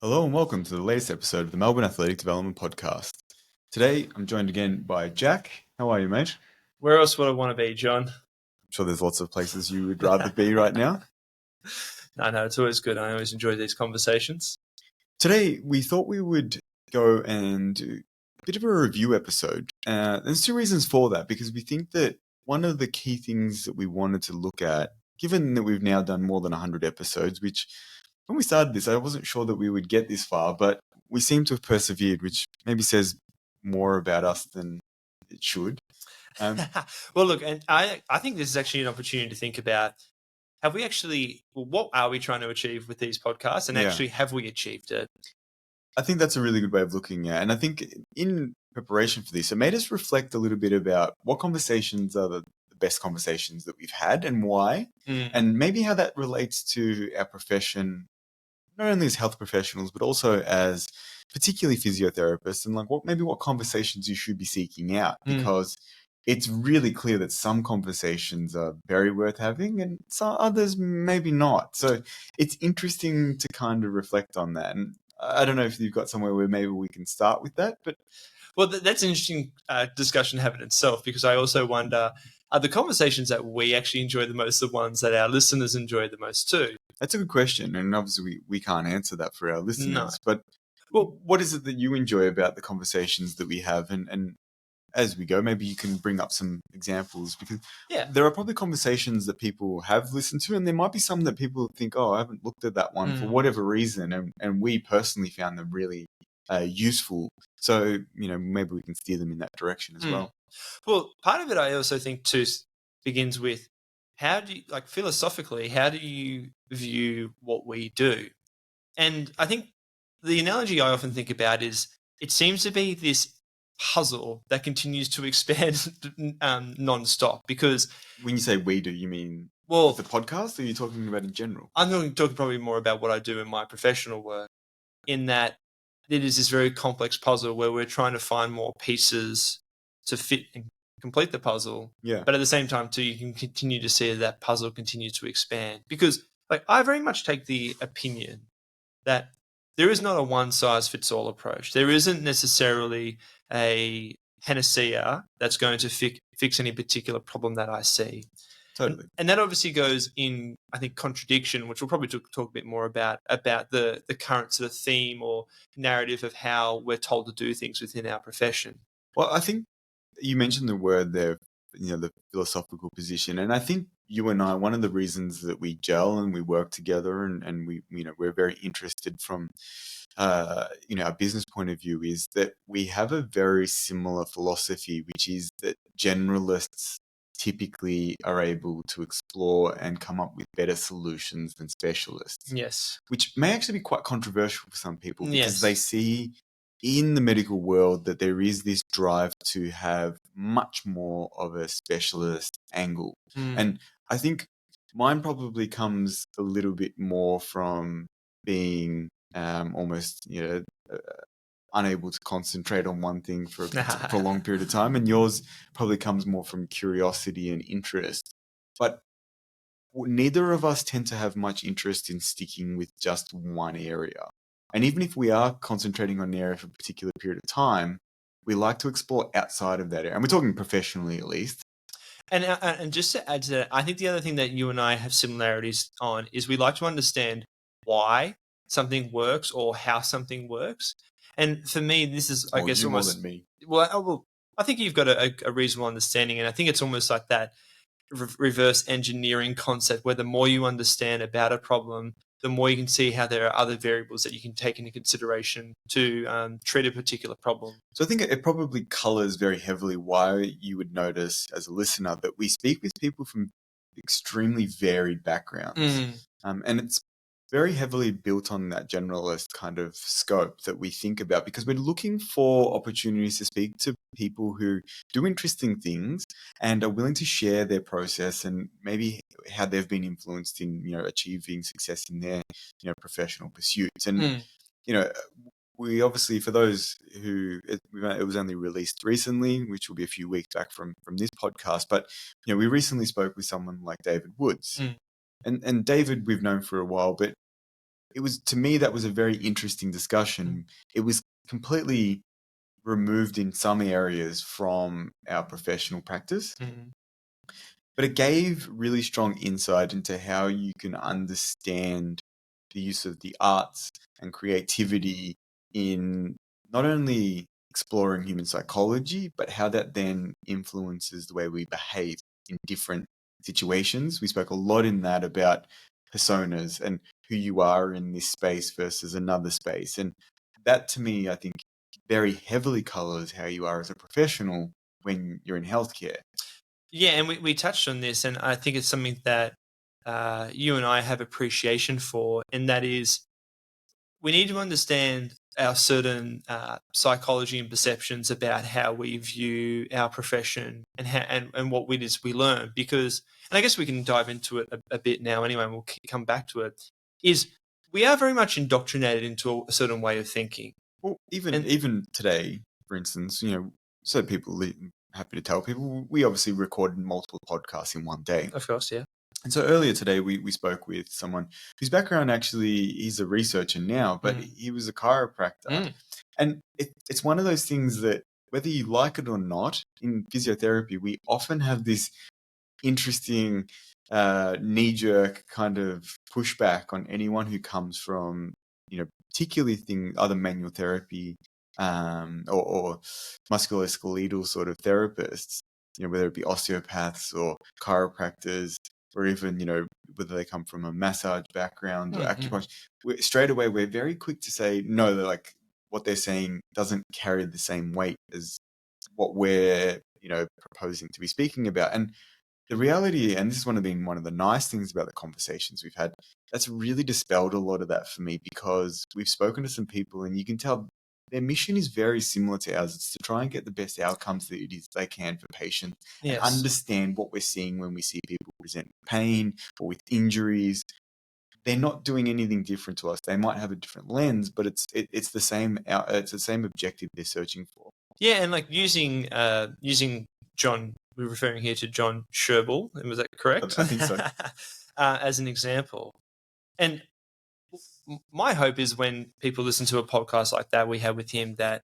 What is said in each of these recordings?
Hello and welcome to the latest episode of the Melbourne Athletic Development Podcast. Today, I'm joined again by Jack. How are you, mate? Where else would I want to be, John? I'm sure there's lots of places you would rather be right now. No, it's always good. I always enjoy these conversations. Today, we thought we would go and do a bit of a review episode. There's two reasons for that, because we think that one of the key things that we wanted to look at, given that we've now done more than 100 episodes, which when we started this, I wasn't sure that we would get this far, but we seem to have persevered, which maybe says more about us than it should. Well, look, and I think this is actually an opportunity to think about, what are we trying to achieve with these podcasts, and actually have we achieved it? I think that's a really good way of looking at it. And I think in preparation for this, it made us reflect a little bit about what conversations are the best conversations that we've had and why, and maybe how that relates to our profession, not only as health professionals, but also as particularly physiotherapists, and like what conversations you should be seeking out, because it's really clear that some conversations are very worth having and some others maybe not. So it's interesting to kind of reflect on that. And I don't know if you've got somewhere where maybe we can start with that, but well, that's an interesting discussion to have in itself, because I also wonder, are the conversations that we actually enjoy the most the ones that our listeners enjoy the most too? That's a good question, and obviously we can't answer that for our listeners. No. But well, what is it that you enjoy about the conversations that we have? And as we go, maybe you can bring up some examples, because there are probably conversations that people have listened to, and there might be some that people think, oh, I haven't looked at that one for whatever reason, and we personally found them really useful. So, maybe we can steer them in that direction as well. Well, part of it I also think too begins with, philosophically, how do you view what we do? And I think the analogy I often think about is, it seems to be this puzzle that continues to expand non-stop, because when you say we do, you mean the podcast, or are you talking about in general? I'm talking probably more about what I do in my professional work, in that it is this very complex puzzle where we're trying to find more pieces to fit and complete the puzzle. But at the same time too, you can continue to see that puzzle continue to expand, because I very much take the opinion that there is not a one-size-fits-all approach. There isn't necessarily a panacea that's going to fix any particular problem that I see. Totally. And that obviously goes in, I think, contradiction, which we'll probably talk a bit more about the current sort of theme or narrative of how we're told to do things within our profession. Well, I think you mentioned the word there, the philosophical position. And I think you and I, one of the reasons that we gel and we work together and we, we're very interested from, our business point of view, is that we have a very similar philosophy, which is that generalists typically are able to explore and come up with better solutions than specialists. Yes. Which may actually be quite controversial for some people, because they see in the medical world that there is this drive to have much more of a specialist angle. And I think mine probably comes a little bit more from being almost, unable to concentrate on one thing for a long period of time. And yours probably comes more from curiosity and interest. But neither of us tend to have much interest in sticking with just one area. And even if we are concentrating on an area for a particular period of time, we like to explore outside of that area. And we're talking professionally, at least. And just to add to that, I think the other thing that you and I have similarities on is we like to understand why something works or how something works. And for me, this is, I guess, almost more than me. Well, I think you've got a reasonable understanding, and I think it's almost like that reverse engineering concept, where the more you understand about a problem, the more you can see how there are other variables that you can take into consideration to treat a particular problem. So I think it probably colors very heavily why you would notice as a listener that we speak with people from extremely varied backgrounds. And it's very heavily built on that generalist kind of scope that we think about, because we're looking for opportunities to speak to people who do interesting things and are willing to share their process and maybe how they've been influenced in, achieving success in their, professional pursuits. And, we obviously, for those who, it was only released recently, which will be a few weeks back from this podcast, but, we recently spoke with someone like David Woods. And David we've known for a while, but it was, to me, that was a very interesting discussion. It was completely removed in some areas from our professional practice, but it gave really strong insight into how you can understand the use of the arts and creativity in not only exploring human psychology, but how that then influences the way we behave in different situations. We spoke a lot in that about personas and who you are in this space versus another space. And that, to me, I think very heavily colors how you are as a professional when you're in healthcare. Yeah, and we touched on this, and I think it's something that you and I have appreciation for, and that is we need to understand our certain psychology and perceptions about how we view our profession and how, and what it is we learn. Because, and I guess we can dive into it a bit now anyway, and we'll come back to it, is we are very much indoctrinated into a certain way of thinking. Well, even today, for instance, so people, happy to tell people, we obviously recorded multiple podcasts in one day. Of course, yeah. And so earlier today, we spoke with someone whose background actually, he's a researcher now, but he was a chiropractor. And it's one of those things that, whether you like it or not, in physiotherapy, we often have this interesting knee-jerk kind of pushback on anyone who comes from, particularly other manual therapy or musculoskeletal sort of therapists, whether it be osteopaths or chiropractors, or even, whether they come from a massage background or acupuncture. Straight away, we're very quick to say, no, they're like, what they're saying doesn't carry the same weight as what we're, proposing to be speaking about. And the reality, and this is one of the nice things about the conversations we've had, that's really dispelled a lot of that for me, because we've spoken to some people and you can tell their mission is very similar to ours. It's to try and get the best outcomes that it is they can for patients, and understand what we're seeing when we see people present with pain or with injuries. They're not doing anything different to us. They might have a different lens, but it's the same. It's the same objective they're searching for. Yeah, and like using John, we're referring here to John Sherbel, was that correct? I think so. As an example, and my hope is when people listen to a podcast like that we have with him, that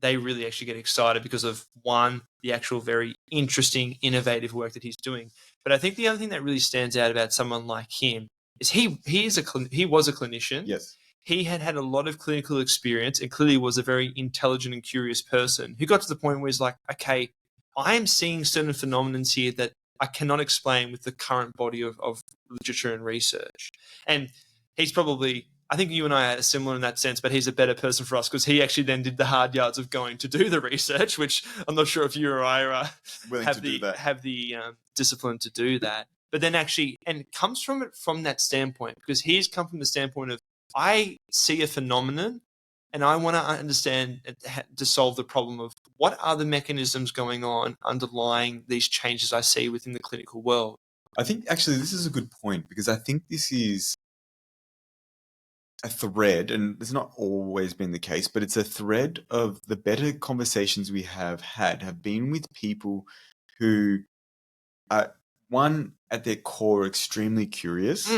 they really actually get excited because of, one, the actual very interesting, innovative work that he's doing. But I think the other thing that really stands out about someone like him is he was a clinician. Yes. He had a lot of clinical experience and clearly was a very intelligent and curious person who got to the point where he's like, okay, I am seeing certain phenomena here that I cannot explain with the current body of literature and research. And he's probably, I think you and I are similar in that sense, but he's a better person for us because he actually then did the hard yards of going to do the research, which I'm not sure if you or I are have the discipline to do that. But then actually, and it comes from it from that standpoint, because he's come from the standpoint of, I see a phenomenon and I want to understand to solve the problem of what are the mechanisms going on underlying these changes I see within the clinical world. I think actually this is a good point, because I think this is a thread, and it's not always been the case, but it's a thread of the better conversations we have been with people who are, one, at their core, extremely curious.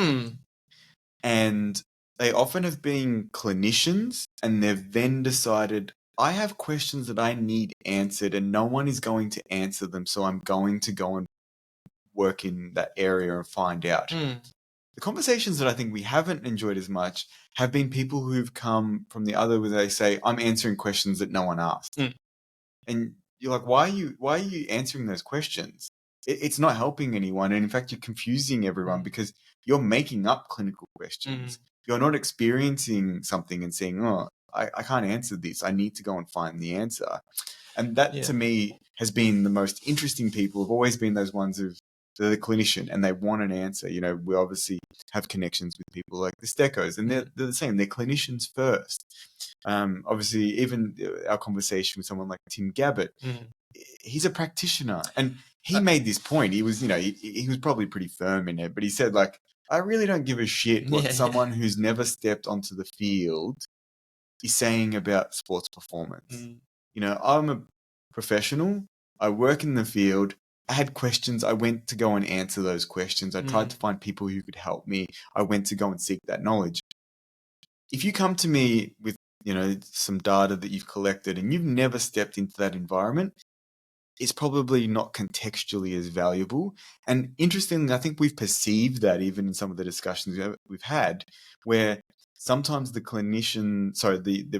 And they often have been clinicians, and they've then decided, I have questions that I need answered and no one is going to answer them, so I'm going to go and work in that area and find out. The conversations that I think we haven't enjoyed as much have been people who've come from the other, where they say, I'm answering questions that no one asked. And you're like, why are you answering those questions? It's not helping anyone. And in fact, you're confusing everyone because you're making up clinical questions. You're not experiencing something and saying, oh, I can't answer this. I need to go and find the answer. And that, to me, has been the most interesting people. Have always been those ones they're the clinician and they want an answer. We obviously have connections with people like the Stecos, and they're the same. They're clinicians first. Obviously, even our conversation with someone like Tim Gabbett, he's a practitioner, and he made this point. He was, he was probably pretty firm in it, but he said, like, I really don't give a shit what someone who's never stepped onto the field is saying about sports performance. I'm a professional. I work in the field. I had questions. I went to go and answer those questions. I tried to find people who could help me. I went to go and seek that knowledge. if you come to me with, some data that you've collected and you've never stepped into that environment, it's probably not contextually as valuable. And interestingly, I think we've perceived that even in some of the discussions we've had, where sometimes the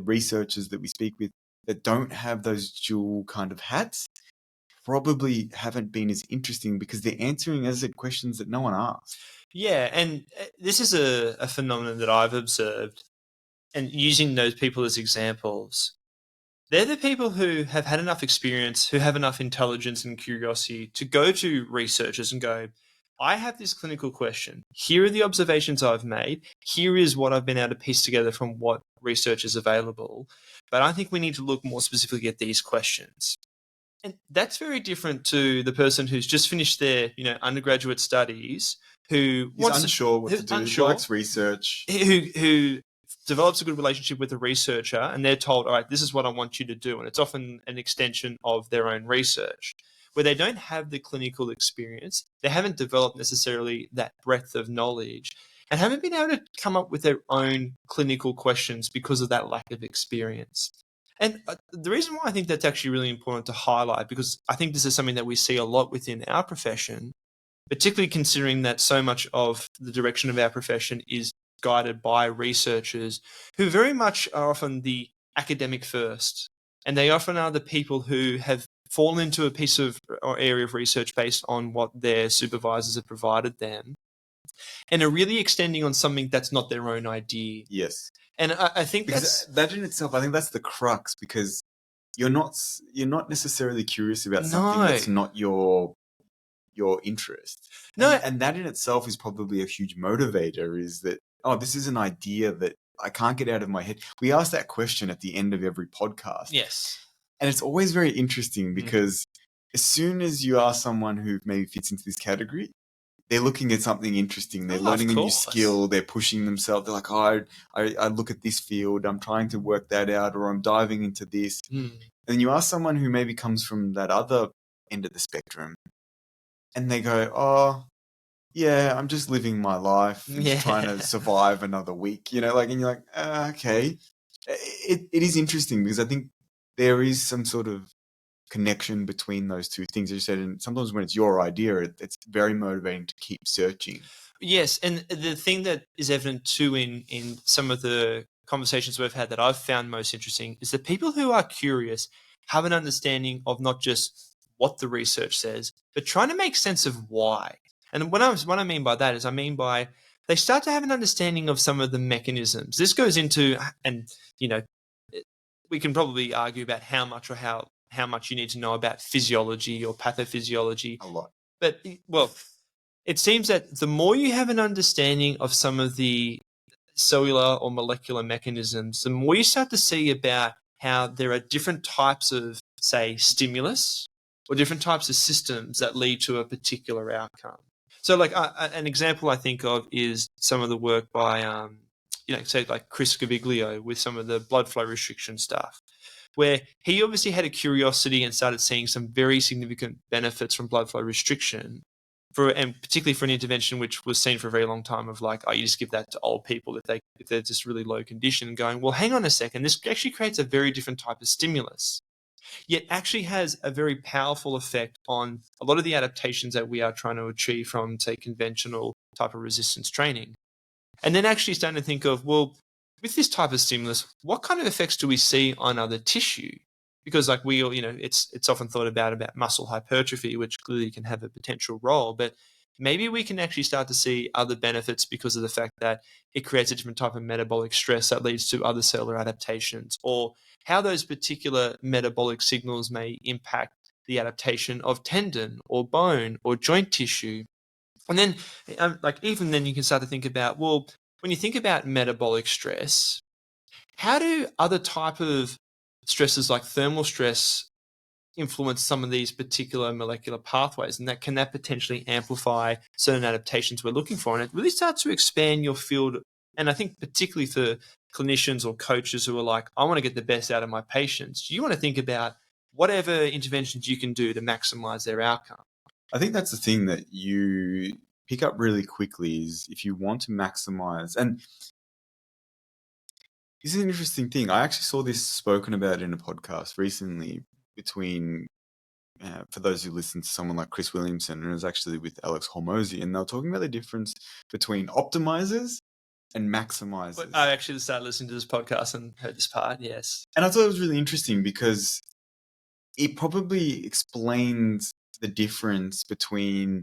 researchers that we speak with that don't have those dual kind of hats probably haven't been as interesting because they're answering, as I said, questions that no one asked. Yeah, and this is a phenomenon that I've observed, and using those people as examples, they're the people who have had enough experience, who have enough intelligence and curiosity to go to researchers and go, I have this clinical question. Here are the observations I've made. Here is what I've been able to piece together from what research is available. But I think we need to look more specifically at these questions. And that's very different to the person who's just finished their, undergraduate studies, who's unsure what to do, likes research, who develops a good relationship with a researcher, and they're told, all right, this is what I want you to do. And it's often an extension of their own research, where they don't have the clinical experience. They haven't developed necessarily that breadth of knowledge and haven't been able to come up with their own clinical questions because of that lack of experience. And the reason why I think that's actually really important to highlight, because I think this is something that we see a lot within our profession, particularly considering that so much of the direction of our profession is guided by researchers who very much are often the academic first. And they often are the people who have fallen into a piece of or area of research based on what their supervisors have provided them, and are really extending on something that's not their own idea. Yes. And I think that in itself, I think that's the crux, because you're not necessarily curious about something that's not your interest. No. And that in itself is probably a huge motivator, is that, this is an idea that I can't get out of my head. We ask that question at the end of every podcast. Yes. And it's always very interesting because as soon as you ask someone who maybe fits into this category, they're looking at something interesting. They're learning a new skill. They're pushing themselves. They're like, I look at this field. I'm trying to work that out, or I'm diving into this. And you ask someone who maybe comes from that other end of the spectrum, and they go, oh, yeah, I'm just living my life and just trying to survive another week, and you're like, okay. It is interesting because I think there is some sort of connection between those two things, as you said, and sometimes when it's your idea, it's very motivating to keep searching. Yes, and the thing that is evident too in some of the conversations we've had that I've found most interesting is that people who are curious have an understanding of not just what the research says, but trying to make sense of why. And what I mean by that is they start to have an understanding of some of the mechanisms. This goes into, and we can probably argue about how much you need to know about physiology or pathophysiology. A lot. But, it seems that the more you have an understanding of some of the cellular or molecular mechanisms, the more you start to see about how there are different types of, say, stimulus or different types of systems that lead to a particular outcome. So, an example I think of is some of the work by, say, like Chris Gaviglio with some of the blood flow restriction stuff, where he obviously had a curiosity and started seeing some very significant benefits from blood flow restriction, and particularly for an intervention which was seen for a very long time of you just give that to old people if they're just really low condition, and going, well, hang on a second, this actually creates a very different type of stimulus, yet actually has a very powerful effect on a lot of the adaptations that we are trying to achieve from, say, conventional type of resistance training. And then actually starting to think of, well, with this type of stimulus, what kind of effects do we see on other tissue? Because we all, it's often thought about muscle hypertrophy, which clearly can have a potential role, but maybe we can actually start to see other benefits because of the fact that it creates a different type of metabolic stress that leads to other cellular adaptations, or how those particular metabolic signals may impact the adaptation of tendon or bone or joint tissue. And then, even then, you can start to think about, well, when you think about metabolic stress, how do other type of stresses like thermal stress influence some of these particular molecular pathways, and can that potentially amplify certain adaptations we're looking for? And it really starts to expand your field. And I think particularly for clinicians or coaches who are like, I want to get the best out of my patients, you want to think about whatever interventions you can do to maximize their outcome. I think that's the thing that you pick up really quickly, is if you want to maximize, and This is an interesting thing. I actually saw this spoken about in a podcast recently between, for those who listen to someone like Chris Williamson, and it was actually with Alex Hormozy, and they were talking about the difference between optimizers and maximizers. I actually started listening to this podcast and heard this part, yes. And I thought it was really interesting because it probably explains the difference between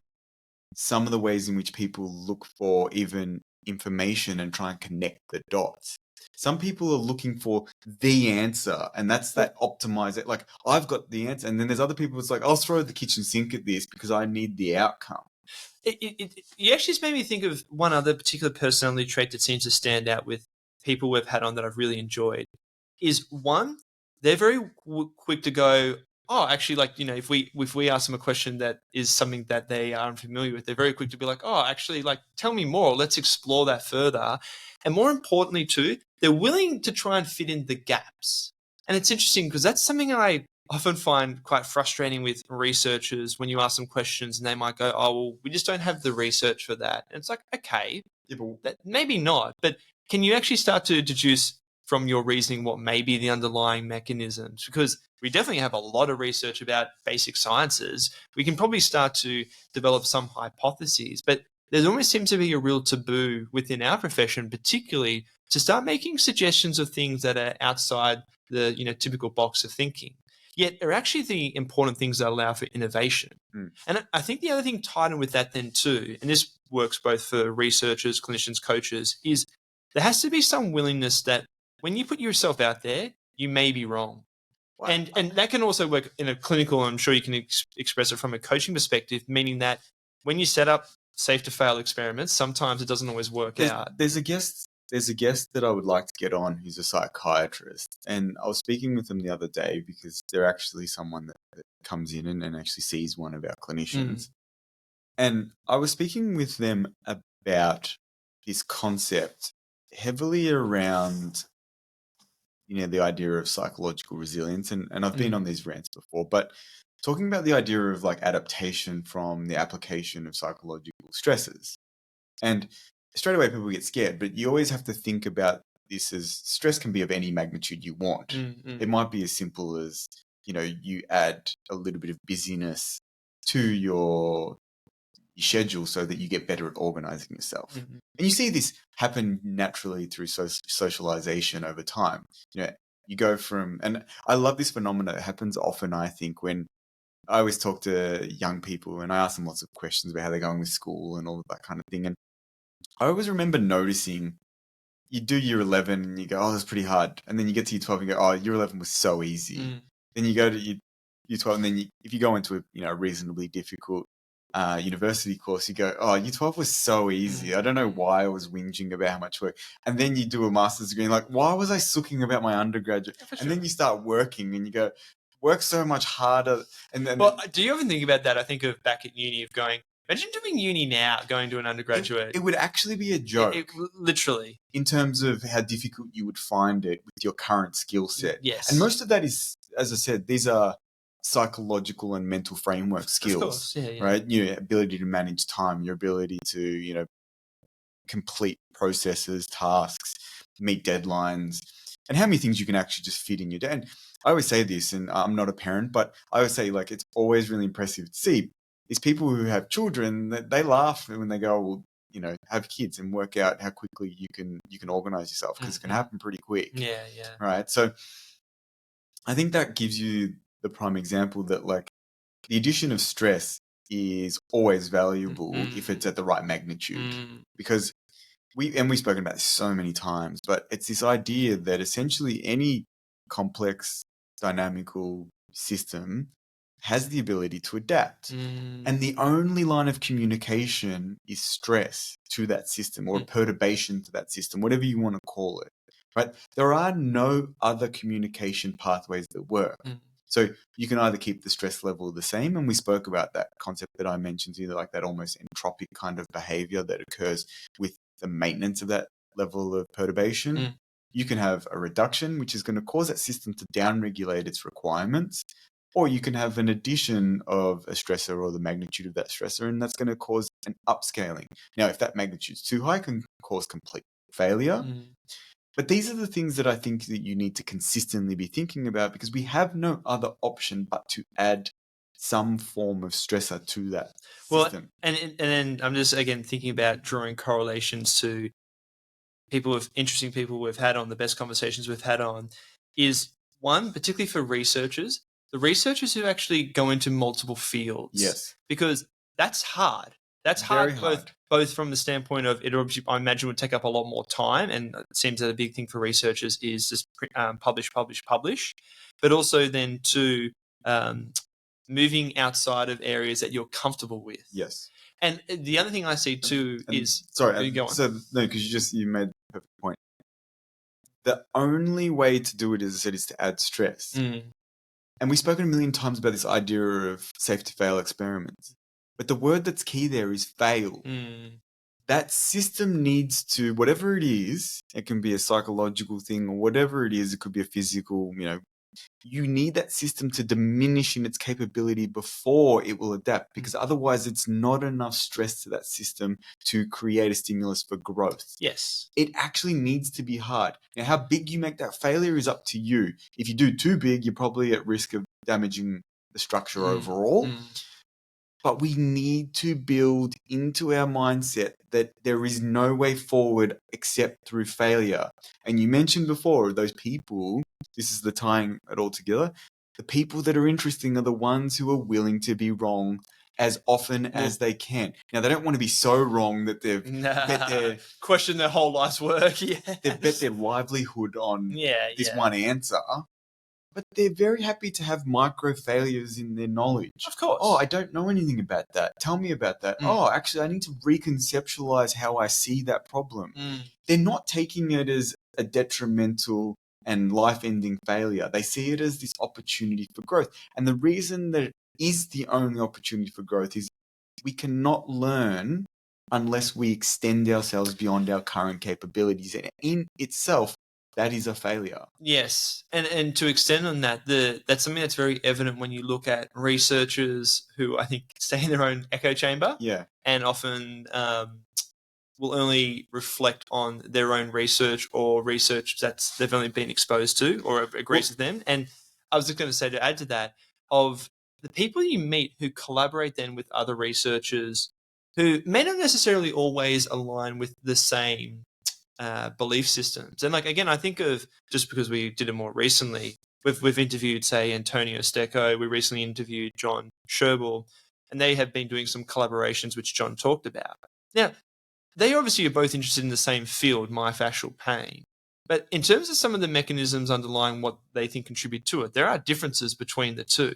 some of the ways in which people look for even information and try and connect the dots. Some people are looking for the answer, and that's that optimizer. Like, I've got the answer, and then there's other people. It's like, I'll throw the kitchen sink at this because I need the outcome. You actually just made me think of one other particular personality trait that seems to stand out with people we've had on that I've really enjoyed. Is one, they're very quick to go, oh, actually, like, you know, if we ask them a question that is something that they are unfamiliar with, they're very quick to be like, oh, actually, like, tell me more. Let's explore that further. And more importantly, too, they're willing to try and fit in the gaps. And it's interesting because that's something I often find quite frustrating with researchers when you ask them questions and they might go, oh, well, we just don't have the research for that. And it's like, okay, maybe not. But can you actually start to deduce from your reasoning what may be the underlying mechanisms? Because we definitely have a lot of research about basic sciences. We can probably start to develop some hypotheses, but there almost seems to be a real taboo within our profession, particularly to start making suggestions of things that are outside the typical box of thinking. Yet they're actually the important things that allow for innovation. And I think the other thing tied in with that then too, and this works both for researchers, clinicians, coaches, is there has to be some willingness that when you put yourself out there, you may be wrong. Wow. And that can also work in a clinical, I'm sure you can express it from a coaching perspective, meaning that when you set up safe to fail experiments, sometimes it doesn't always work out. There's a guest that I would like to get on who's a psychiatrist, and I was speaking with them the other day because they're actually someone that comes in and actually sees one of our clinicians. And I was speaking with them about this concept heavily around the idea of psychological resilience, and I've been on these rants before, but talking about the idea of like adaptation from the application of psychological stresses. And straight away people get scared, but you always have to think about this as stress can be of any magnitude you want. It might be as simple as, you add a little bit of busyness to your schedule so that you get better at organizing yourself. And you see this happen naturally through socialization over time. You go from, and I love this phenomenon. It happens often, I think, when I always talk to young people and I ask them lots of questions about how they're going with school and all of that kind of thing. And I always remember noticing you do year 11 and you go, oh, that's pretty hard. And then you get to year 12 and you go, oh, year 11 was so easy. Then you go to year 12 and then if you go into a reasonably difficult university course, you go, oh, year 12 was so easy. I don't know why I was whinging about how much work. And then you do a master's degree and like, why was I sooking about my undergraduate? And then you start working and you go, work so much harder. And then, well, do you ever think about that? I think of back at uni of going, imagine doing uni now, going to an undergraduate. It would actually be a joke. Literally. In terms of how difficult you would find it with your current skill set. Yes. And most of that is, as I said, these are psychological and mental framework skills. Of course. Yeah. Right? Your ability to manage time, your ability to, complete processes, tasks, meet deadlines, and how many things you can actually just fit in your day. And I always say this, and I'm not a parent, but I always say, like, it's always really impressive to see these people who have children, they laugh when they go, well, have kids and work out how quickly you can organize yourself, because it can happen pretty quick. Yeah. Right. So I think that gives you the prime example that, like, the addition of stress is always valuable if it's at the right magnitude, because we've spoken about this so many times, but it's this idea that essentially any complex dynamical system has the ability to adapt. And the only line of communication is stress to that system, or perturbation to that system, whatever you want to call it, right? There are no other communication pathways that work. So you can either keep the stress level the same, and we spoke about that concept that I mentioned to you, like that almost entropic kind of behavior that occurs with the maintenance of that level of perturbation. You can have a reduction, which is going to cause that system to downregulate its requirements, or you can have an addition of a stressor or the magnitude of that stressor, and that's going to cause an upscaling. Now, if that magnitude is too high, it can cause complete failure. But these are the things that I think that you need to consistently be thinking about, because we have no other option but to add some form of stressor to that system. And then I'm just, again, thinking about drawing correlations to interesting people we've had on, the best conversations we've had on, is one, particularly for researchers, the researchers who actually go into multiple fields. Yes. Because that's hard. That's Very hard. Both from the standpoint of, it obviously, I imagine, would take up a lot more time, and it seems that a big thing for researchers is just publish, but also then to moving outside of areas that you're comfortable with. Yes. And the other thing I see too is... Sorry, go on. So, no, because you made a perfect point. The only way to do it, as I said, is to add stress. And we've spoken a million times about this idea of safe to fail experiments. But the word that's key there is fail. That system needs to, whatever it is, it can be a psychological thing or whatever it is, it could be a physical, you need that system to diminish in its capability before it will adapt, because otherwise it's not enough stress to that system to create a stimulus for growth. Yes. It actually needs to be hard. Now, how big you make that failure is up to you. If you do too big, you're probably at risk of damaging the structure overall. But we need to build into our mindset that there is no way forward except through failure. And you mentioned before, those people, this is the tying it all together, the people that are interesting are the ones who are willing to be wrong as often as they can. Now, they don't want to be so wrong that they've question their whole life's work. Yes. They've bet their livelihood on this one answer. But they're very happy to have micro failures in their knowledge. Of course. Oh, I don't know anything about that. Tell me about that. Oh, actually, I need to reconceptualize how I see that problem. They're not taking it as a detrimental and life-ending failure. They see it as this opportunity for growth. And the reason that it is the only opportunity for growth is we cannot learn unless we extend ourselves beyond our current capabilities. And in itself, that is a failure. Yes. And to extend on that, that's something that's very evident when you look at researchers who, I think, stay in their own echo chamber. Yeah. And often will only reflect on their own research or research that they've only been exposed to or agrees with them. And I was just going to say, to add to that, of the people you meet who collaborate then with other researchers who may not necessarily always align with the same belief systems. And again, I think of, just because we did it more recently, we've interviewed, say, Antonio Stecco, we recently interviewed John Sherbel, and they have been doing some collaborations which John talked about. Now, they obviously are both interested in the same field, myofascial pain. But in terms of some of the mechanisms underlying what they think contribute to it, there are differences between the two.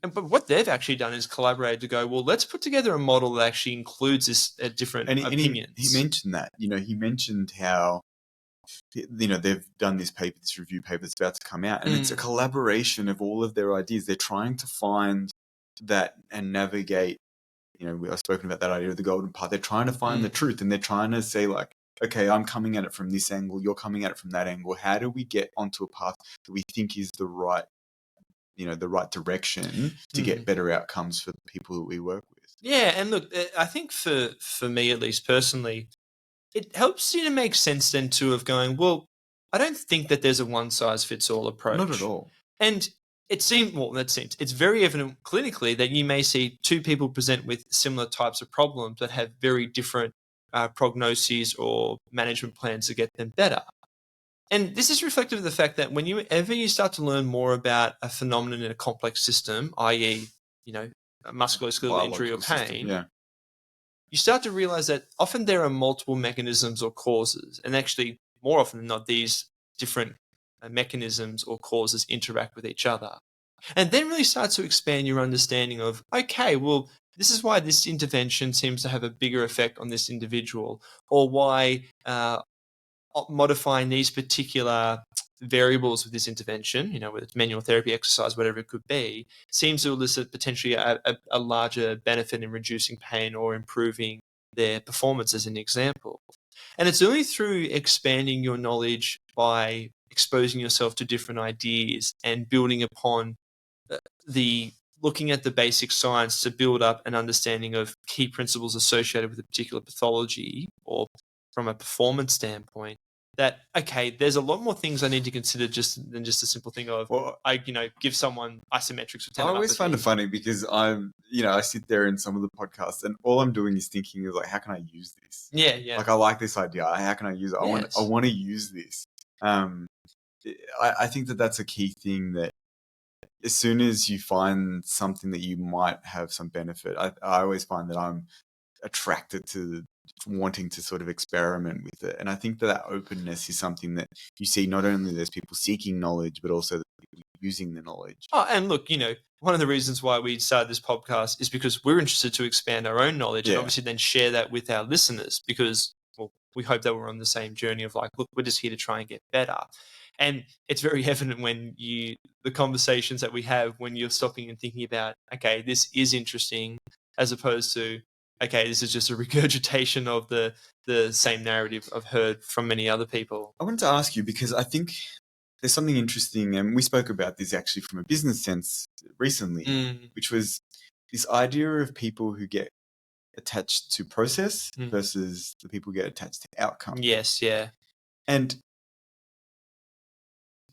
But what they've actually done is collaborated to go, well, let's put together a model that actually includes this different opinions. And he mentioned that. He mentioned how, they've done this review paper that's about to come out, and it's a collaboration of all of their ideas. They're trying to find that and navigate, I've spoken about that idea of the golden path. They're trying to find the truth, and they're trying to say, okay, I'm coming at it from this angle, you're coming at it from that angle. How do we get onto a path that we think is the right direction to get better outcomes for the people that we work with? Yeah, and look, I think for me, at least personally, it helps you to make sense then too of going, well, I don't think that there's a one-size-fits-all approach. Not at all. And it's very evident clinically that you may see two people present with similar types of problems that have very different prognoses or management plans to get them better. And this is reflective of the fact that whenever you start to learn more about a phenomenon in a complex system, i.e., a musculoskeletal injury or pain, you start to realize that often there are multiple mechanisms or causes. And actually, more often than not, these different mechanisms or causes interact with each other. And then really starts to expand your understanding of, okay, well, this is why this intervention seems to have a bigger effect on this individual, or why modifying these particular variables with this intervention, whether it's manual therapy, exercise, whatever it could be, seems to elicit potentially a larger benefit in reducing pain or improving their performance, as an example. And it's only through expanding your knowledge by exposing yourself to different ideas and building upon looking at the basic science to build up an understanding of key principles associated with a particular pathology or from a performance standpoint, that, okay, there's a lot more things I need to consider than just a simple thing of, I give someone isometrics with I always find it funny because I sit there in some of the podcasts and all I'm doing is thinking is like, how can I use this? Yeah. Like, I like this idea. How can I use it? I want to use this. I think that that's a key thing, that as soon as you find something that you might have some benefit, I always find that I'm attracted to wanting to sort of experiment with it. And I think that openness is something that you see not only there's people seeking knowledge, but also people using the knowledge. Oh, and look, one of the reasons why we started this podcast is because we're interested to expand our own knowledge and obviously then share that with our listeners, because, well, we hope that we're on the same journey of like, look, we're just here to try and get better. And it's very evident when the conversations that we have when you're stopping and thinking about, okay, this is interesting, as opposed to, okay, this is just a regurgitation of the same narrative I've heard from many other people. I wanted to ask you, because I think there's something interesting, and we spoke about this actually from a business sense recently, which was this idea of people who get attached to process versus the people who get attached to outcome. Yes, yeah. And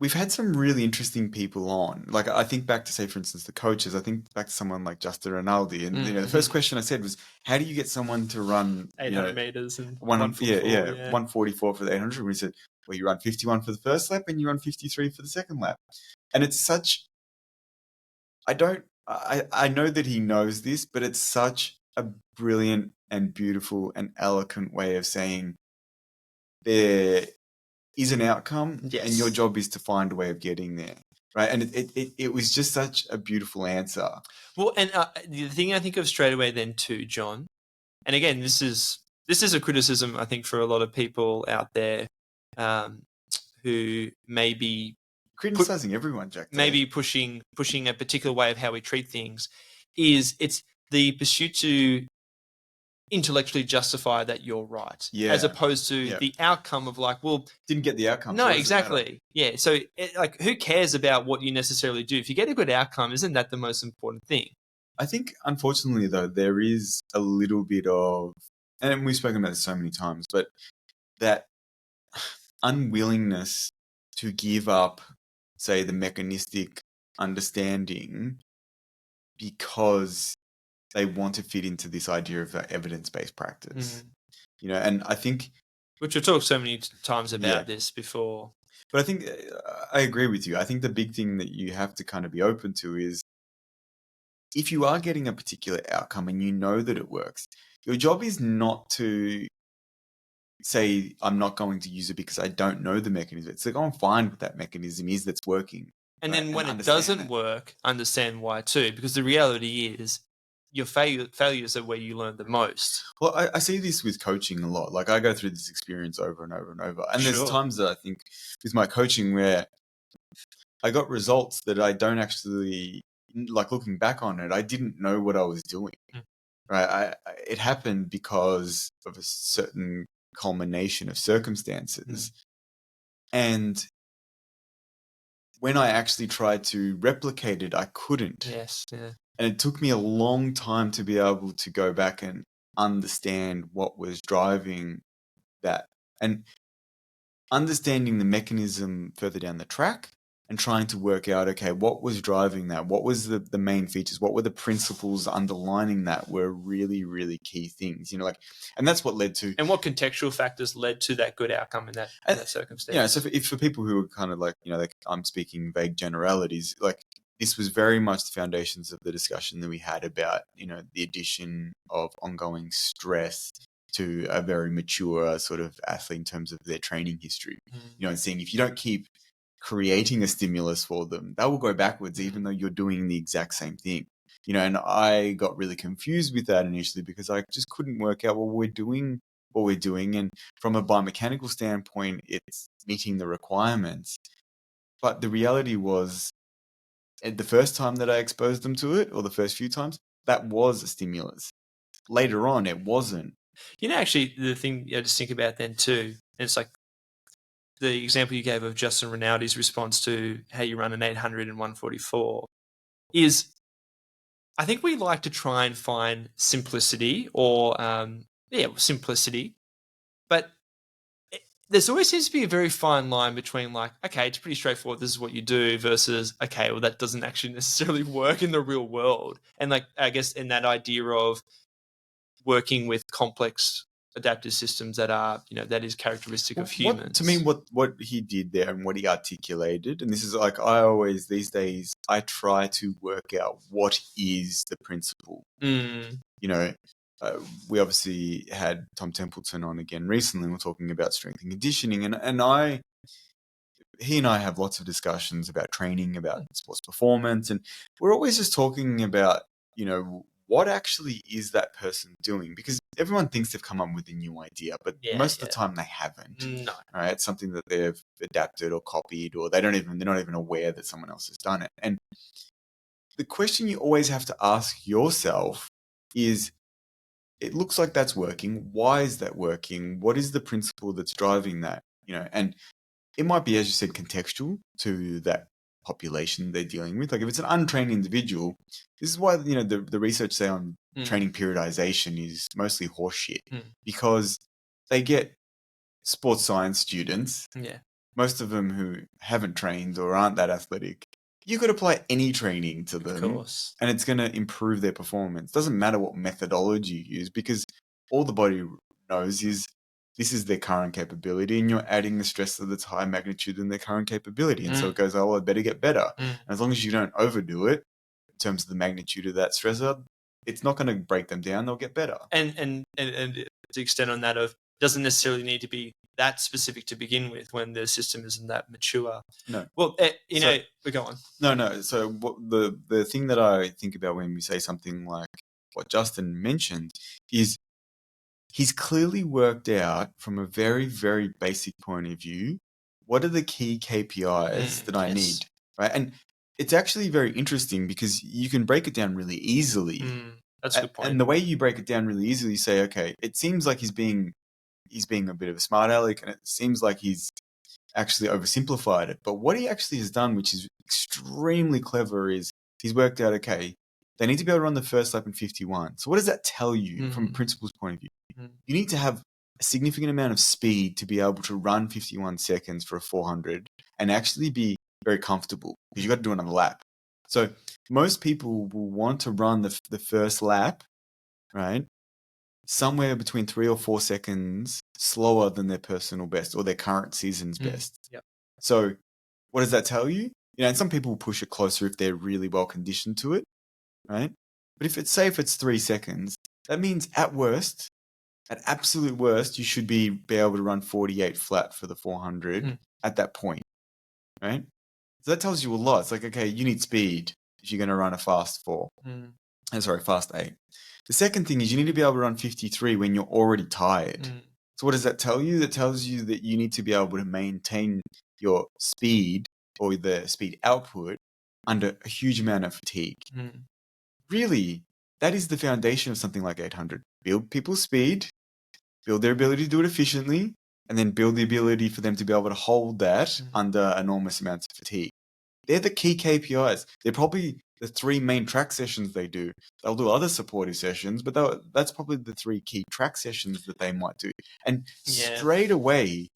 we've had some really interesting people on. Like, I think back to, say, for instance, the coaches. I think back to someone like Justin Rinaldi. And, the first question I said was, how do you get someone to run 800 meters and 144 for the 800? We said, well, you run 51 for the first lap and you run 53 for the second lap. And it's such, I know that he knows this, but it's such a brilliant and beautiful and eloquent way of saying there is an outcome, and your job is to find a way of getting there, right? And it was just such a beautiful answer. Well, and the thing I think of straight away then too, John, and again, this is a criticism I think for a lot of people out there who may be criticizing everyone, Jack. Maybe pushing a particular way of how we treat things, is it's the pursuit to intellectually justify that you're right, as opposed to the outcome of like, well, didn't get the outcome. No, exactly. Yeah. So like, who cares about what you necessarily do? If you get a good outcome, isn't that the most important thing? I think, unfortunately, though, there is a little bit of, and we've spoken about this so many times, but that unwillingness to give up, say, the mechanistic understanding because they want to fit into this idea of evidence-based practice. And I think, which we've talked so many times about this before. But I think I agree with you. I think the big thing that you have to kind of be open to is, if you are getting a particular outcome and you know that it works, your job is not to say, I'm not going to use it because I don't know the mechanism. It's to go and find what that mechanism is that's working. And then when it doesn't work, understand why too. Because the reality is, your failures are where you learn the most. Well, I see this with coaching a lot. Like, I go through this experience over and over and over. And there's times that I think with my coaching where I got results that I don't actually, like, looking back on it, I didn't know what I was doing. Right? It happened because of a certain culmination of circumstances. And when I actually tried to replicate it, I couldn't. Yes, yeah. And it took me a long time to be able to go back and understand what was driving that. And understanding the mechanism further down the track and trying to work out, okay, what was driving that? What was the main features? What were the principles underlining that were really, really key things, like, and that's what led to. And what contextual factors led to that good outcome in that circumstance? Yeah. So for people who are kind of like, I'm speaking vague generalities, like, this was very much the foundations of the discussion that we had about, the addition of ongoing stress to a very mature sort of athlete in terms of their training history, and seeing if you don't keep creating a stimulus for them, that will go backwards, even though you're doing the exact same thing. And I got really confused with that initially because I just couldn't work out, well, we're doing what we're doing. And from a biomechanical standpoint, it's meeting the requirements. But the reality was, the first time that I exposed them to it, or the first few times, that was a stimulus. Later on, it wasn't. Actually, the thing I just think about then too, and it's like the example you gave of Justin Rinaldi's response to how you run an 800 and 144 is, I think we like to try and find simplicity or, simplicity. But there's always seems to be a very fine line between like, okay, it's pretty straightforward, this is what you do, versus, okay, well, that doesn't actually necessarily work in the real world. And like, I guess in that idea of working with complex adaptive systems that are, that is characteristic of humans. To me, what he did there and what he articulated, and this is like, I always, these days, I try to work out what is the principle. We obviously had Tom Templeton on again recently. We're talking about strength and conditioning, and he and I have lots of discussions about training, about sports performance, and we're always just talking about, what actually is that person doing? Because everyone thinks they've come up with a new idea, but most of the time they haven't. No. Right? It's something that they've adapted or copied, or they're not even aware that someone else has done it. And the question you always have to ask yourself is, it looks like that's working. Why is that working? What is the principle that's driving that? And it might be, as you said, contextual to that population they're dealing with. Like if it's an untrained individual, this is why, the research say on training periodization is mostly horseshit, because they get sports science students, most of them who haven't trained or aren't that athletic. You could apply any training to them, of course, and it's going to improve their performance. Doesn't matter what methodology you use, because all the body knows is this is their current capability, and you're adding the stressor that's high magnitude than their current capability. And so it goes, oh, I better get better. And as long as you don't overdo it in terms of the magnitude of that stressor, it's not going to break them down. They'll get better. And to extend on that, of doesn't necessarily need to be that specific to begin with when the system isn't that mature. No. Well, we go on. No. So what the thing that I think about when we say something like what Justin mentioned is, he's clearly worked out from a very, very basic point of view, what are the key KPIs that I need, right? And it's actually very interesting because you can break it down really easily. That's a good point. And the way you break it down really easily, you say, okay, it seems like he's being a bit of a smart aleck, and it seems like he's actually oversimplified it. But what he actually has done, which is extremely clever, is he's worked out, okay, they need to be able to run the first lap in 51. So what does that tell you from a principal's point of view? You need to have a significant amount of speed to be able to run 51 seconds for a 400 and actually be very comfortable, because you've got to do another lap. So most people will want to run the first lap, right, somewhere between 3 or 4 seconds slower than their personal best or their current season's best. Yep. So what does that tell you? And some people will push it closer if they're really well conditioned to it, right? But if it's 3 seconds, that means at absolute worst, you should be able to run 48 flat for the 400 at that point, right? So that tells you a lot. It's like, okay, you need speed if you're going to run a fast 4. Fast 8. The second thing is you need to be able to run 53 when you're already tired. So what does that tell you? That tells you that you need to be able to maintain your speed or the speed output under a huge amount of fatigue. Really, that is the foundation of something like 800. Build people's speed, build their ability to do it efficiently, and then build the ability for them to be able to hold that under enormous amounts of fatigue. They're the key KPIs. They're probably the 3 main track sessions they do. They'll do other supportive sessions, but that's probably the 3 key track sessions that they might do. And straight away,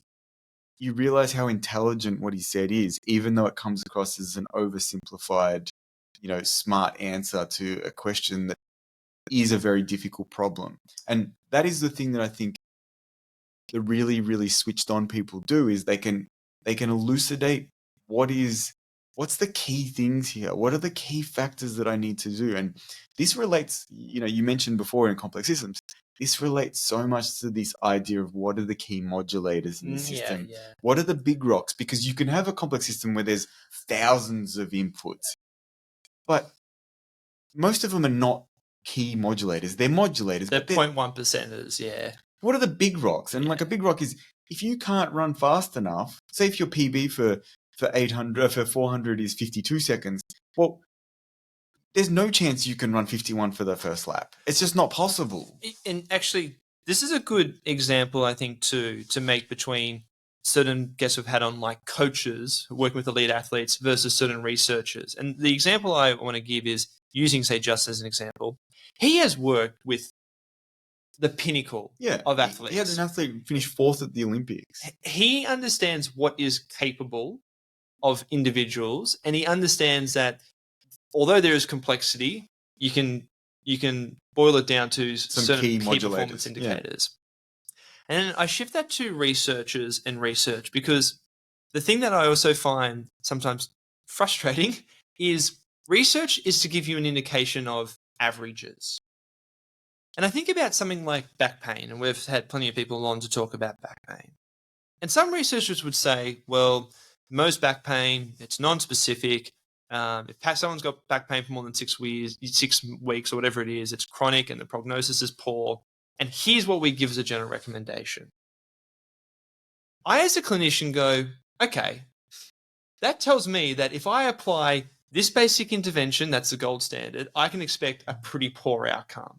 you realize how intelligent what he said is, even though it comes across as an oversimplified, smart answer to a question that is a very difficult problem. And that is the thing that I think the really, really switched on people do, is they can elucidate what's the key things here? What are the key factors that I need to do? And this relates, you mentioned before in complex systems, this relates so much to this idea of what are the key modulators in the system? What are the big rocks? Because you can have a complex system where there's thousands of inputs, but most of them are not key modulators. They're modulators. They're 0.1%ers, What are the big rocks? And like a big rock is, if you can't run fast enough, say if your PB for 400 is 52 seconds, well, there's no chance you can run 51 for the first lap. It's just not possible. And actually, this is a good example, I think, to make between certain guests we've had on, like coaches working with elite athletes versus certain researchers. And the example I want to give is using, say, Just as an example. He has worked with the pinnacle of athletes. He had an athlete finish 4th at the Olympics. He understands what is capable of individuals, and he understands that although there is complexity, you can boil it down to certain key performance indicators. And I shift that to researchers and research, because the thing that I also find sometimes frustrating is research is to give you an indication of averages. And I think about something like back pain, and we've had plenty of people on to talk about back pain. And some researchers would say, well, most back pain, it's non-specific. If someone's got back pain for more than 6 weeks or whatever it is, it's chronic and the prognosis is poor. And here's what we give as a general recommendation. I, as a clinician, go, okay, that tells me that if I apply this basic intervention, that's the gold standard, I can expect a pretty poor outcome.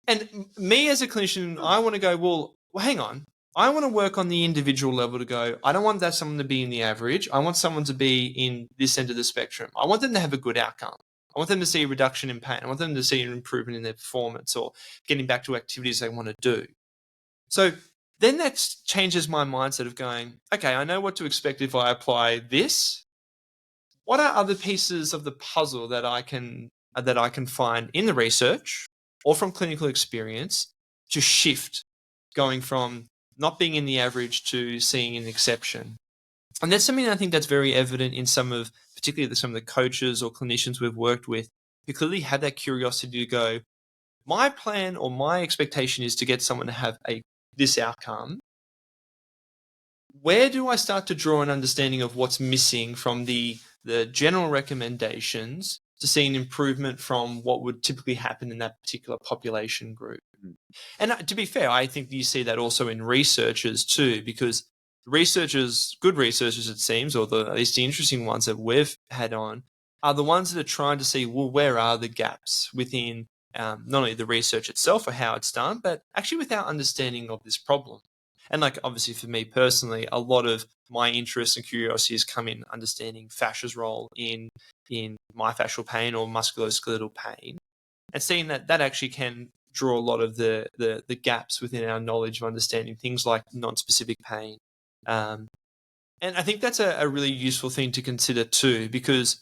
And me as a clinician, I want to go, well, hang on. I want to work on the individual level to go, I don't want that someone to be in the average. I want someone to be in this end of the spectrum. I want them to have a good outcome. I want them to see a reduction in pain. I want them to see an improvement in their performance or getting back to activities they want to do. So then that changes my mindset of going, okay, I know what to expect if I apply this. What are other pieces of the puzzle that I can find in the research or from clinical experience to shift, going from not being in the average to seeing an exception? And that's something I think that's very evident in particularly some of the coaches or clinicians we've worked with, who clearly have that curiosity to go, my plan or my expectation is to get someone to have this outcome. Where do I start to draw an understanding of what's missing from the general recommendations to see an improvement from what would typically happen in that particular population group? And to be fair, I think you see that also in researchers too, because good researchers, it seems, or at least the interesting ones that we've had on, are the ones that are trying to see, well, where are the gaps within not only the research itself or how it's done, but actually with our understanding of this problem. And obviously for me personally, a lot of my interest and curiosity has come in understanding fascia's role in myofascial pain or musculoskeletal pain, and seeing that actually can draw a lot of the gaps within our knowledge of understanding things like non-specific pain. And I think that's a really useful thing to consider too, because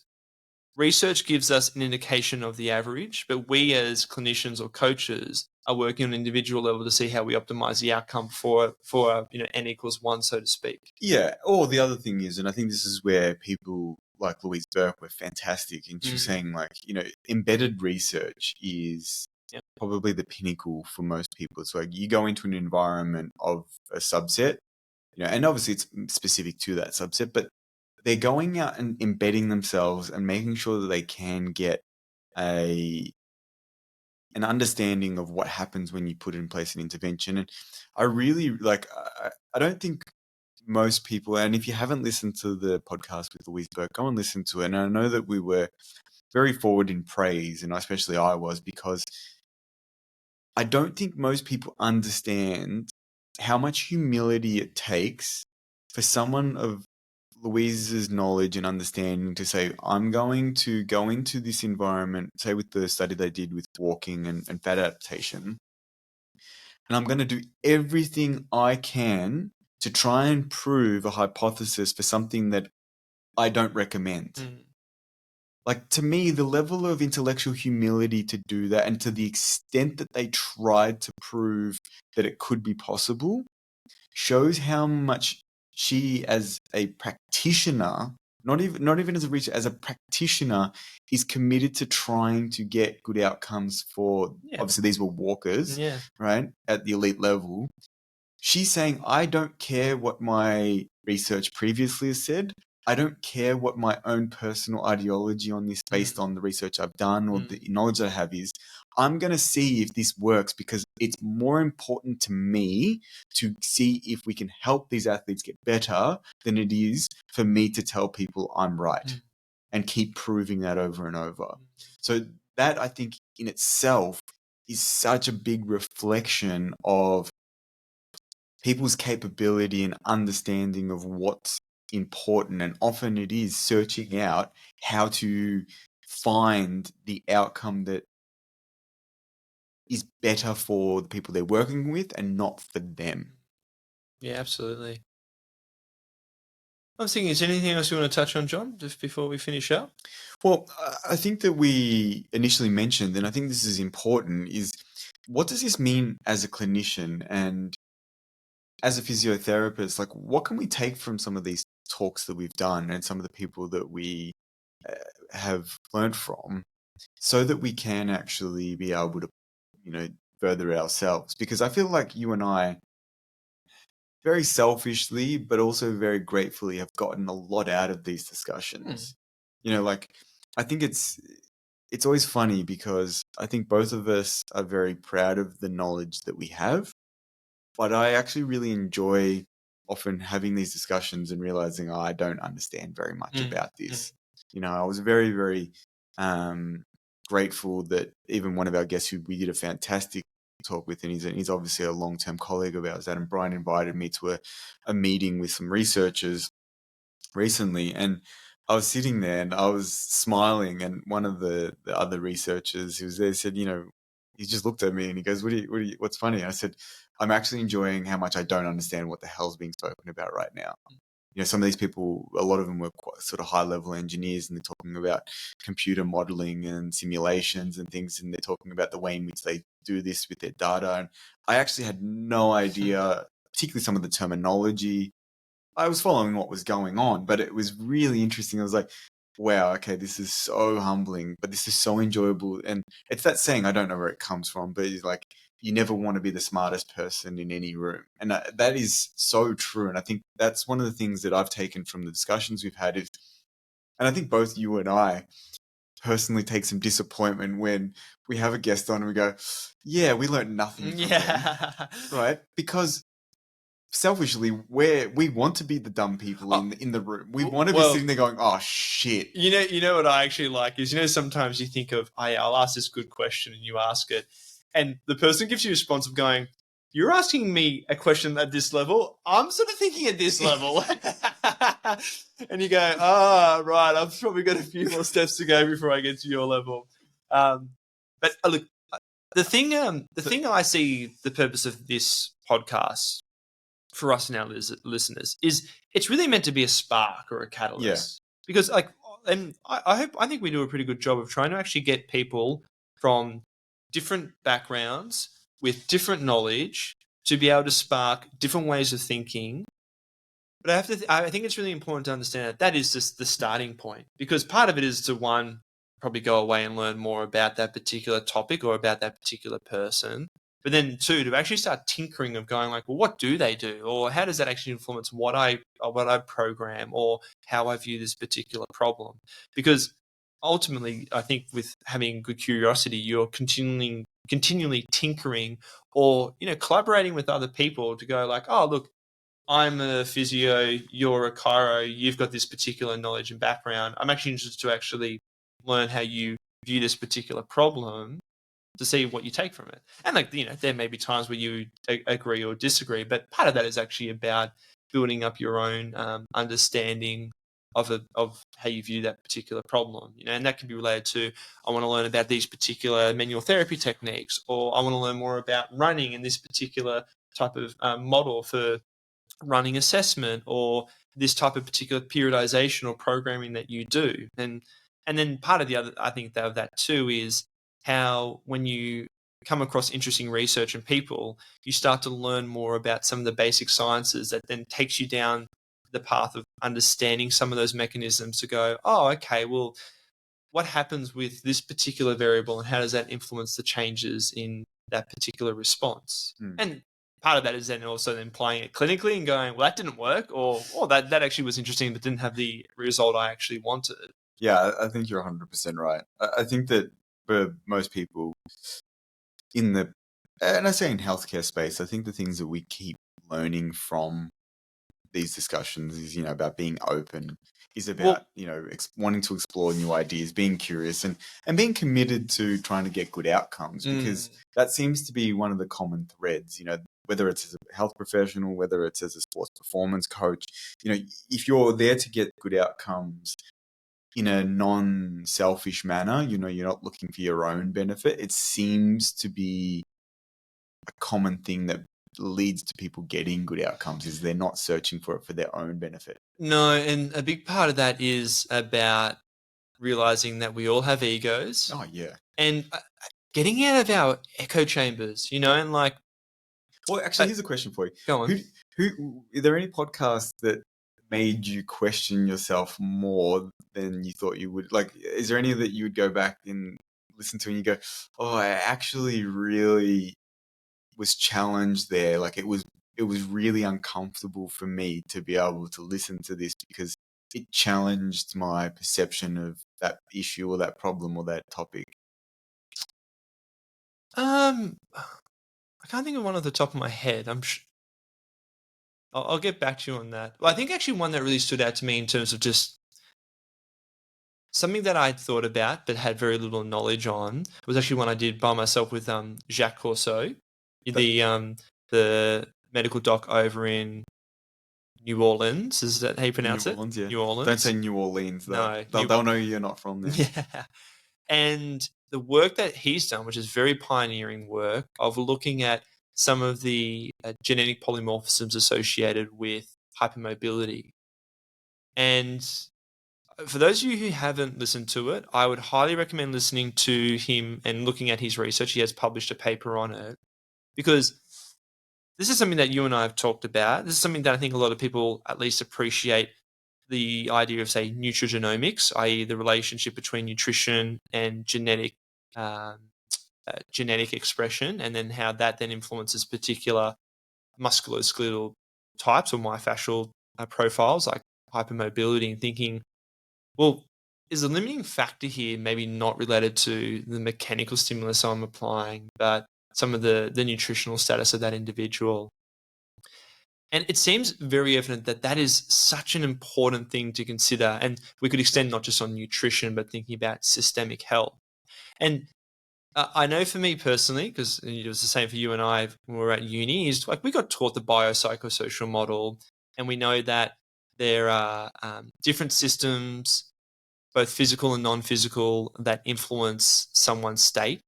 research gives us an indication of the average, but we as clinicians or coaches are working on an individual level to see how we optimize the outcome for N equals 1, so to speak. Yeah. Or the other thing is, and I think this is where people like Louise Burke were fantastic, and she's saying embedded research is probably the pinnacle for most people. It's like you go into an environment of a subset, and obviously it's specific to that subset, but they're going out and embedding themselves and making sure that they can get an understanding of what happens when you put in place an intervention. And I really I don't think most people, and if you haven't listened to the podcast with Louise Burke, go and listen to it. And I know that we were very forward in praise, and especially I was, because I don't think most people understand how much humility it takes for someone of Louise's knowledge and understanding to say, I'm going to go into this environment, say with the study they did with walking and fat adaptation, and I'm going to do everything I can to try and prove a hypothesis for something that I don't recommend. To me, the level of intellectual humility to do that, and to the extent that they tried to prove that it could be possible, shows how much she, as a practitioner, not even as a researcher, as a practitioner, is committed to trying to get good outcomes for, obviously these were walkers, right, at the elite level. She's saying, I don't care what my research previously has said. I don't care what my own personal ideology on this, based on the research I've done or the knowledge I have, is. I'm going to see if this works, because it's more important to me to see if we can help these athletes get better than it is for me to tell people I'm right and keep proving that over and over. So that, I think, in itself is such a big reflection of people's capability and understanding of what's important, and often it is searching out how to find the outcome that is better for the people they're working with and not for them. Yeah, absolutely. I was thinking, is there anything else you want to touch on, John, just before we finish up? Well, I think that we initially mentioned, and I think this is important, is what does this mean as a clinician and as a physiotherapist? Like, what can we take from some of these talks that we've done and some of the people that we have learned from so that we can actually be able to, further ourselves? Because I feel like you and I, very selfishly, but also very gratefully, have gotten a lot out of these discussions. Like, I think it's always funny because I think both of us are very proud of the knowledge that we have, but I actually really enjoy often having these discussions and realizing I don't understand very much about this. I was very, very grateful that even one of our guests who we did a fantastic talk with, and he's obviously a long-term colleague of ours, Adam Bryan, invited me to a meeting with some researchers recently, and I was sitting there and I was smiling, and one of the other researchers who was there said, he just looked at me and he goes, what's funny? I said, I'm actually enjoying how much I don't understand what the hell's being spoken about right now. Some of these people, a lot of them were quite sort of high-level engineers, and they're talking about computer modeling and simulations and things, and they're talking about the way in which they do this with their data. And I actually had no idea, particularly some of the terminology. I was following what was going on, but it was really interesting. I was like, wow, okay, this is so humbling, but this is so enjoyable. And it's that saying, I don't know where it comes from, but it's like, you never want to be the smartest person in any room. And that is so true. And I think that's one of the things that I've taken from the discussions we've had is, and I think both you and I personally take some disappointment when we have a guest on and we go, yeah, we learned nothing from them, right? Because selfishly, we want to be the dumb people in the room. We want to be sitting there going, oh shit. You know what I actually like is, sometimes you think of, hey, I'll ask this good question, and you ask it, and the person gives you a response of going, you're asking me a question at this level, I'm sort of thinking at this level. And you go, right, I've probably got a few more steps to go before I get to your level. But look, the thing I see the purpose of this podcast for us and our listeners is it's really meant to be a spark or a catalyst. Because I think we do a pretty good job of trying to actually get people from different backgrounds with different knowledge to be able to spark different ways of thinking. But I think it's really important to understand that is just the starting point, because part of it is to, one, probably go away and learn more about that particular topic or about that particular person. But then, two, to actually start tinkering of going like, well, what do they do? Or how does that actually influence what I program or how I view this particular problem? Because ultimately, I think with having good curiosity, you're continually tinkering or, collaborating with other people to go like, oh, look, I'm a physio, you're a chiro, you've got this particular knowledge and background. I'm actually interested to actually learn how you view this particular problem to see what you take from it. And there may be times where you agree or disagree, but part of that is actually about building up your own understanding of how you view that particular problem. And that can be related to, I want to learn about these particular manual therapy techniques, or I want to learn more about running in this particular type of model for running assessment, or this type of particular periodization or programming that you do. And then part of the other, I think, of that too is how when you come across interesting research and people, you start to learn more about some of the basic sciences that then takes you down the path of understanding some of those mechanisms to go, oh, okay, well, what happens with this particular variable and how does that influence the changes in that particular response? And part of that is then also then playing it clinically and going, well, that didn't work, or that actually was interesting but didn't have the result I actually wanted. Yeah, I think you're 100% right. I think that for most people and I say in healthcare space, I think the things that we keep learning from these discussions is, about being open, is about, wanting to explore new ideas, being curious and being committed to trying to get good outcomes, because that seems to be one of the common threads, whether it's as a health professional, whether it's as a sports performance coach, if you're there to get good outcomes in a non-selfish manner. You know, you're not looking for your own benefit. It seems to be a common thing that leads to people getting good outcomes is they're not searching for it for their own benefit. No, and a big part of that is about realizing that we all have egos. Oh, yeah. And getting out of our echo chambers, you know, and like... Well, actually, here's a question for you. Go on. Who are there any podcasts that made you question yourself more than you thought you would? Like, is there any that you would go back and listen to and you go, oh, I actually really was challenged there. Like, it was really uncomfortable for me to be able to listen to this because it challenged my perception of that issue or that problem or that topic. I can't think of one off the top of my head. I'll get back to you on that. Well, I think actually one that really stood out to me in terms of just something that I'd thought about but had very little knowledge on was actually one I did by myself with Jacques Corso, the medical doc over in New Orleans. Is that how you pronounce New Orleans, it? Yeah. New Orleans. Don't say New Orleans, though. No, they'll know you're not from there. Yeah. And the work that he's done, which is very pioneering work of looking at some of the genetic polymorphisms associated with hypermobility. And for those of you who haven't listened to it, I would highly recommend listening to him and looking at his research. He has published a paper on it because this is something that you and I have talked about. This is something that I think a lot of people at least appreciate, the idea of, say, nutrigenomics, i.e. the relationship between nutrition and genetic expression, and then how that then influences particular musculoskeletal types or myofascial profiles like hypermobility, and thinking, well, is the limiting factor here maybe not related to the mechanical stimulus I'm applying, but some of the nutritional status of that individual? And it seems very evident that that is such an important thing to consider. And we could extend not just on nutrition, but thinking about systemic health. And I know for me personally, because it was the same for you and I when we were at uni, is like we got taught the biopsychosocial model, and we know that there are different systems, both physical and non-physical, that influence someone's state.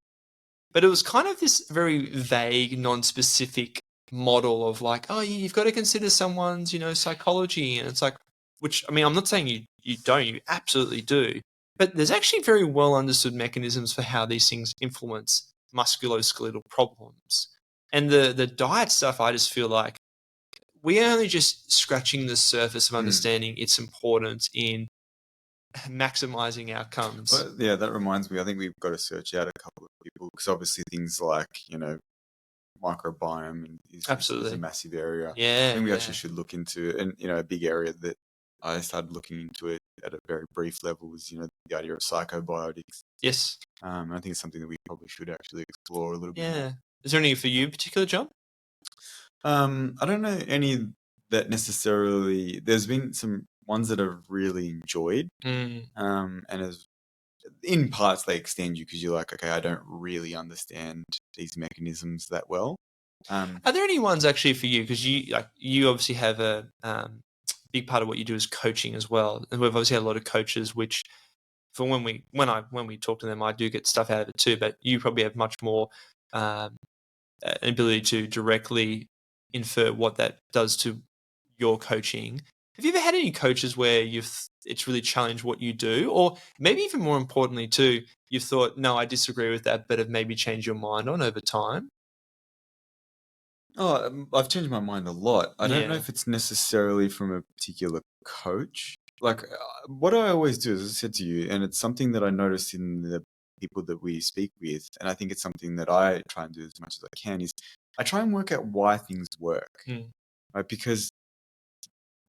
But it was kind of this very vague, non-specific model of like, oh, you've got to consider someone's, psychology. And it's like, which, I mean, I'm not saying you don't, you absolutely do. But there's actually very well understood mechanisms for how these things influence musculoskeletal problems. And the diet stuff, I just feel like we're only just scratching the surface of understanding its importance in maximizing outcomes. Well, yeah, that reminds me. I think we've got to search out a couple of people because obviously things like, microbiome is a massive area. Yeah. I think we actually should look into, and, a big area that I started looking into it at a very brief level was, the idea of psychobiotics. Yes. I think it's something that we probably should actually explore a little bit more. Yeah. Is there any for you in particular, John? I don't know any that necessarily. There's been some ones that I've really enjoyed, and as in parts they extend you because you're like, okay, I don't really understand these mechanisms that well. Are there any ones actually for you? Because you obviously have a big part of what you do is coaching as well, and we've obviously had a lot of coaches. Which, for when we talk to them, I do get stuff out of it too. But you probably have much more an ability to directly infer what that does to your coaching. Have you ever had any coaches where it's really challenged what you do, or maybe even more importantly too, you've thought, no, I disagree with that, but have maybe changed your mind on over time? Oh, I've changed my mind a lot. I don't know if it's necessarily from a particular coach. Like what I always do, as I said to you, and it's something that I noticed in the people that we speak with, and I think it's something that I try and do as much as I can, is I try and work out why things work, right? Because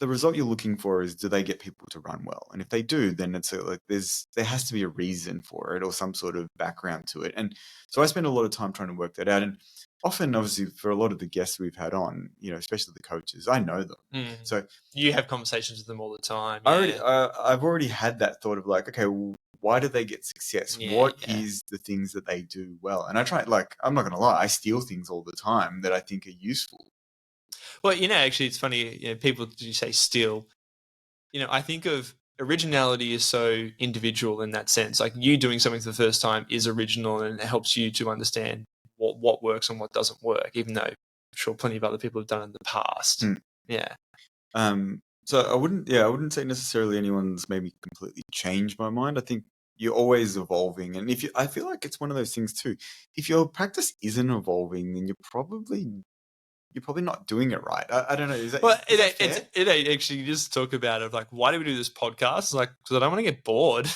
the result you're looking for is, do they get people to run well? And if they do, then it's like there has to be a reason for it or some sort of background to it. And so I spend a lot of time trying to work that out. And often, obviously, for a lot of the guests we've had on, especially the coaches, I know them. So you have conversations with them all the time. I've already had that thought of like, okay, well, why do they get success? What is the things that they do well? And I try, like, I'm not going to lie, I steal things all the time that I think are useful. Well, actually, it's funny. People do say steal. I think of originality is so individual in that sense. Like you doing something for the first time is original, and it helps you to understand what works and what doesn't work, even though I'm sure plenty of other people have done it in the past. Yeah. So I wouldn't say necessarily anyone's maybe completely changed my mind. I think you're always evolving, and I feel like it's one of those things too. If your practice isn't evolving, then you're probably not doing it right. I don't know. Is that fair? It actually, you just talk about it like, why do we do this podcast? It's like, because I don't want to get bored.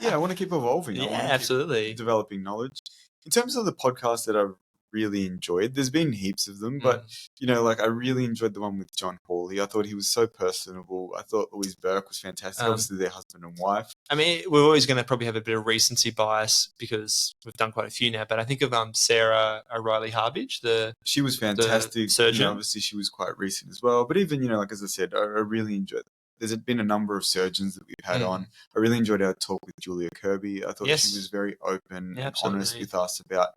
Yeah, I want to keep evolving. Yeah, absolutely. Keep developing knowledge. In terms of the podcast that I've really enjoyed, there's been heaps of them, but like I really enjoyed the one with John Hawley. I thought he was so personable. I thought Louise Burke was fantastic. Obviously, their husband and wife. I mean, we're always going to probably have a bit of recency bias because we've done quite a few now. But I think of Sarah O'Reilly Harbidge, she was fantastic. Surgeon. Obviously, she was quite recent as well. But even like as I said, I really enjoyed. There's been a number of surgeons that we've had on. I really enjoyed our talk with Julia Kirby. I thought she was very open and honest with us about,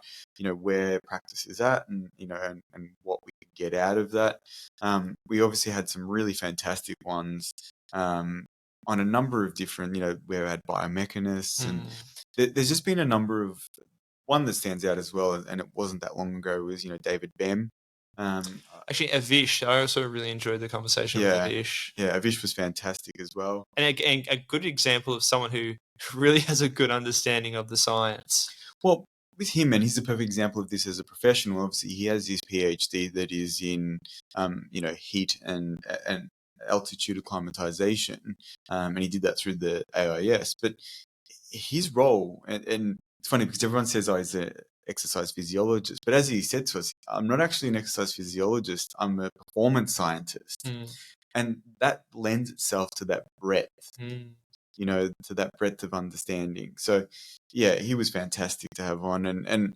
where practice is at and, and what we could get out of that. We obviously had some really fantastic ones on a number of different, we had biomechanists and there's just been a number of, one that stands out as well, and it wasn't that long ago, was, David Bem. Actually, Avish, I also really enjoyed the conversation with Avish. Yeah, Avish was fantastic as well. And a good example of someone who really has a good understanding of the science. Well, with him, and he's a perfect example of this as a professional, obviously he has his PhD that is in, heat and altitude acclimatization, and he did that through the AIS. But his role, and it's funny because everyone says, he's an exercise physiologist. But as he said to us, I'm not actually an exercise physiologist. I'm a performance scientist. And that lends itself to that breadth, to that breadth of understanding. So, yeah, he was fantastic to have on. And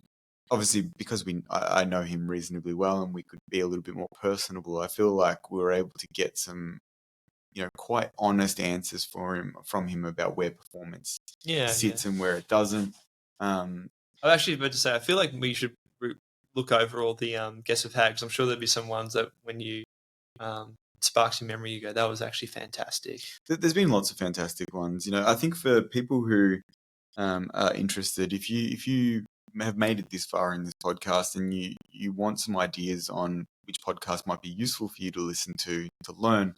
obviously, because I know him reasonably well and we could be a little bit more personable, I feel like we were able to get some quite honest answers from him about where performance sits and where it doesn't. I'm actually about to say, I feel like we should look over all the guests we've had, because I'm sure there'll be some ones that when you sparks your memory, you go, that was actually fantastic. There's been lots of fantastic ones. I think for people who are interested, if you have made it this far in this podcast and you want some ideas on which podcast might be useful for you to listen to learn,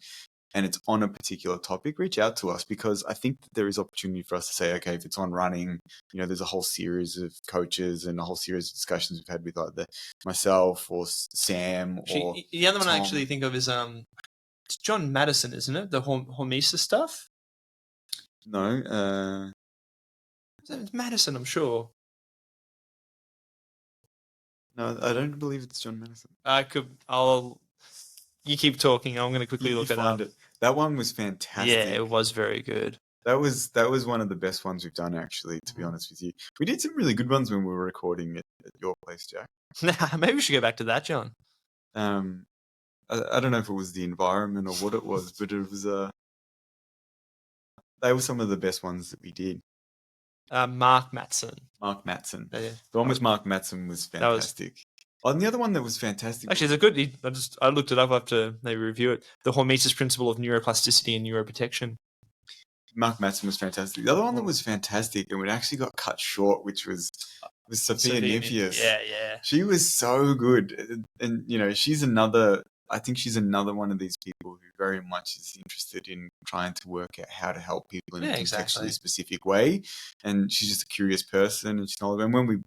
and it's on a particular topic, reach out to us, because I think that there is opportunity for us to say, okay, if it's on running, there's a whole series of coaches and a whole series of discussions we've had with either myself or Sam or the other one Tom. I actually think of is it's John Madison, isn't it? The hormesis stuff? No. It's Madison, I'm sure. No, I don't believe it's John Madison. You keep talking. I'm going to quickly look it up. That one was fantastic. Yeah, it was very good. That was one of the best ones we've done, actually, to be honest with you. We did some really good ones when we were recording at your place, Jack. Maybe we should go back to that, John. I don't know if it was the environment or what it was, but it was they were some of the best ones that we did. Mark Matson. The one with Mark Matson was fantastic. And the other one that was fantastic. Actually, it's I looked it up after they review it. The hormesis principle of neuroplasticity and neuroprotection. Mark Matson was fantastic. The other one that was fantastic, and it actually got cut short, which was Sophia Nymphius. Yeah. She was so good. And, she's another one of these people who very much is interested in trying to work out how to help people in a contextually specific way. And she's just a curious person. And when we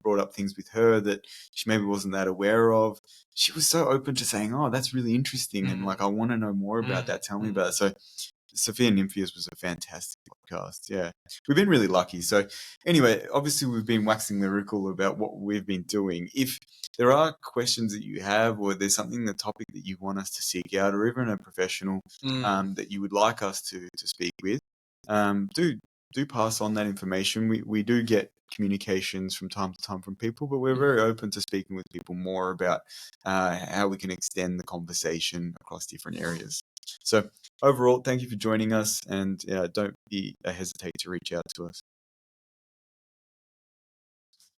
brought up things with her that she maybe wasn't that aware of, she was so open to saying, oh, that's really interesting. And I want to know more about that. Tell me about it. So Sophia Nymphius was a fantastic podcast. Yeah, we've been really lucky. So anyway, obviously we've been waxing lyrical about what we've been doing. If there are questions that you have, or there's something, the topic that you want us to seek out, or even a professional that you would like us to speak with, do pass on that information. We do get communications from time to time from people, but we're very open to speaking with people more about how we can extend the conversation across different areas. So overall, thank you for joining us, and don't hesitate to reach out to us.